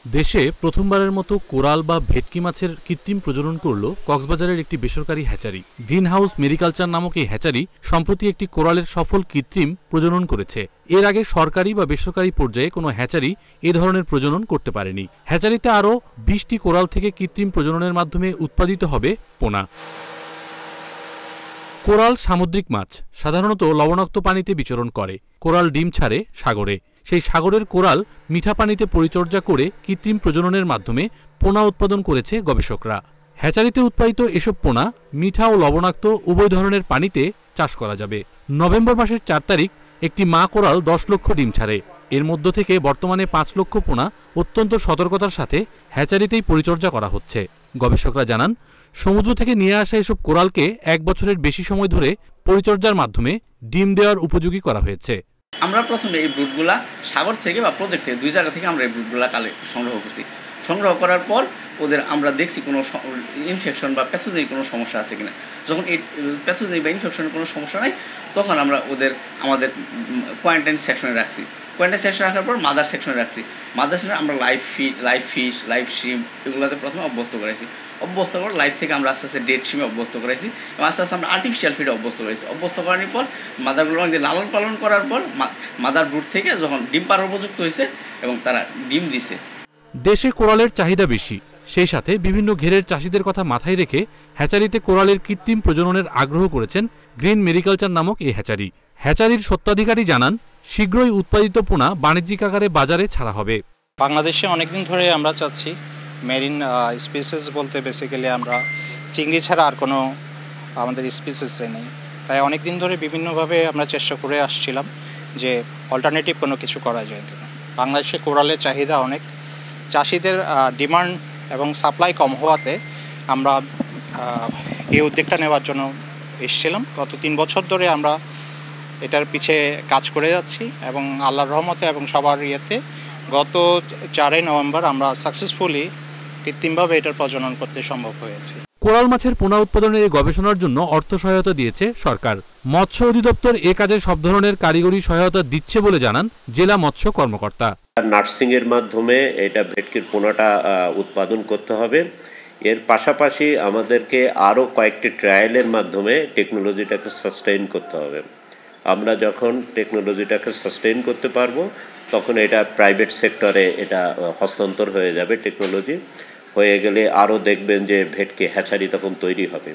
দেশে প্রথমবারের মতো কোরাল বা ভেটকি মাছের কৃত্রিম প্রজনন করল কক্সবাজারের একটি বেসরকারি হ্যাচারি। গ্রিন হাউস মেরিকালচার নামক এই হ্যাচারি সম্প্রতি একটি কোরালের সফল কৃত্রিম প্রজনন করেছে। এর আগে সরকারি বা বেসরকারি পর্যায়ে কোনো হ্যাচারি এ ধরনের প্রজনন করতে পারেনি। হ্যাচারিতে আরও 20টি কোরাল থেকে কৃত্রিম প্রজননের মাধ্যমে উৎপাদিত হবে পোনা। কোরাল সামুদ্রিক মাছ, সাধারণত লবণাক্ত পানিতে বিচরণ করে। কোরাল ডিম ছাড়ে সাগরে। সেই সাগরের কোরাল মিঠা পানিতে পরিচর্যা করে কৃত্রিম প্রজননের মাধ্যমে পোনা উৎপাদন করেছে গবেষকরা। হ্যাচারিতে উৎপাদিত এসব পোনা মিঠা ও লবণাক্ত উভয় ধরনের পানিতে চাষ করা যাবে। নভেম্বর মাসের 4 তারিখ একটি মা কোরাল 10 লক্ষ ডিম ছাড়ে। এর মধ্য থেকে বর্তমানে 5 লক্ষ পোনা অত্যন্ত সতর্কতার সাথে হ্যাচারিতেই পরিচর্যা করা হচ্ছে। গবেষকরা জানান, সমুদ্র থেকে নিয়ে আসা এসব কোরালকে 1 বছরের বেশি সময় ধরে পরিচর্যার মাধ্যমে ডিম দেওয়ার উপযোগী করা হয়েছে। আমরা প্রথমে এই ব্রুডগুলা সাগর থেকে বা প্রজেক্ট থেকে 2 জায়গা থেকে আমরা এই ব্রুডগুলা সংগ্রহ করছি। সংগ্রহ করার পর ওদের আমরা দেখছি কোনো ইনফেকশন বা প্যাথোজেনিক কোনো সমস্যা আছে কিনা। যখন এই প্যাথোজেনিক বা ইনফেকশনের কোনো সমস্যা নাই, তখন আমরা আমাদের কোয়ারেন্টাইন সেকশনে রাখছি। কোয়ারেন্টাইন সেকশনে রাখার পর মাদার সেকশনে রাখছি। মাদার সেকশনে আমরা লাইভ ফিশ, লাইভ শ্রিম্প এগুলোতে প্রথমে অভ্যস্ত করাইছি। অভ্যস্ত করে লাইভ থেকে আমরা আস্তে আস্তে ডেড শ্রিমে অভ্যস্ত করাইছি এবং আস্তে আস্তে আমরা আর্টিফিশিয়াল ফিডে অভ্যস্ত করেছি। অভ্যস্ত করানোর পর মাদারগুলো লালন পালন করার পর মাদার ব্রুড থেকে যখন ডিম পাড়ার উপযুক্ত হয়েছে এবং তারা ডিম দিছে। দেশে কোরালের চাহিদা বেশি, সেই সাথে বিভিন্ন ঘেরের চাষিদের কথা মাথায় রেখে হ্যাচারিতে কোরালের কৃত্রিম প্রজননের আগ্রহ করেছেন গ্রিন মেরিকালচার নামক এই হ্যাচারি। হ্যাচারির স্বত্বাধিকারী জানান, শীঘ্রই উৎপাদিত পোনা বাণিজ্যিক আকারে বাজারে ছাড়া হবে। বাংলাদেশে অনেকদিন ধরে আমরা চাচ্ছি মেরিন স্পিসিস বলতে বেসিক্যালি আমরা চিংড়ি ছাড়া আর কোনো আমাদের স্পিসিস নেই। তাই অনেকদিন ধরে বিভিন্নভাবে আমরা চেষ্টা করে আসছিলাম যে অল্টারনেটিভ কোনো কিছু করা যায় কিনা। বাংলাদেশে কোরালের চাহিদা অনেক, চাষিদের ডিমান্ড এবং সাপ্লাই কম হওয়াতে আমরা এই উদ্যোগটা নেওয়ার জন্য এসেছিলাম। গত 3 বছর ধরে আমরা এটার পিছে কাজ করে যাচ্ছি এবং আল্লাহর রহমতে এবং সবার ইয়েতে গত 4 নভেম্বর আমরা সাকসেসফুলি কৃত্রিমভাবে এটার প্রজনন করতে সম্ভব হয়েছে। কোরাল মাছের পোনা উৎপাদনের এই গবেষণার জন্য অর্থ সহায়তা দিয়েছে সরকার। মৎস্য অধিদপ্তর এ কাজে সব ধরনের কারিগরি সহায়তা দিচ্ছে বলে জানান জেলা মৎস্য কর্মকর্তা। নার্সিং এর মাধ্যমে এটা ভেটকির পোনাটা উৎপাদন করতে হবে। এর পাশাপাশি আমাদেরকে আরও কয়েকটি ট্রায়ালের মাধ্যমে টেকনোলজিটাকে সাস্টেইন করতে হবে। আমরা যখন টেকনোলজিটাকে সাস্টেইন করতে পারবো, তখন এটা প্রাইভেট সেক্টরে এটা হস্তান্তর হয়ে যাবে। টেকনোলজি হয়ে গেলে আরও দেখবেন যে ভেটকি হ্যাচারি তখন তৈরি হবে।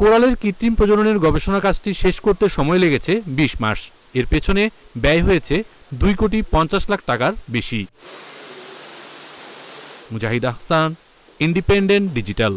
কোরালের কৃত্রিম প্রজননের গবেষণা কাজটি শেষ করতে সময় লেগেছে 20 মাস। এর পেছনে ব্যয় হয়েছে 2,50,00,000 টাকার বেশি। মুজাহিদ আহসান, ইন্ডিপেন্ডেন্ট ডিজিটাল।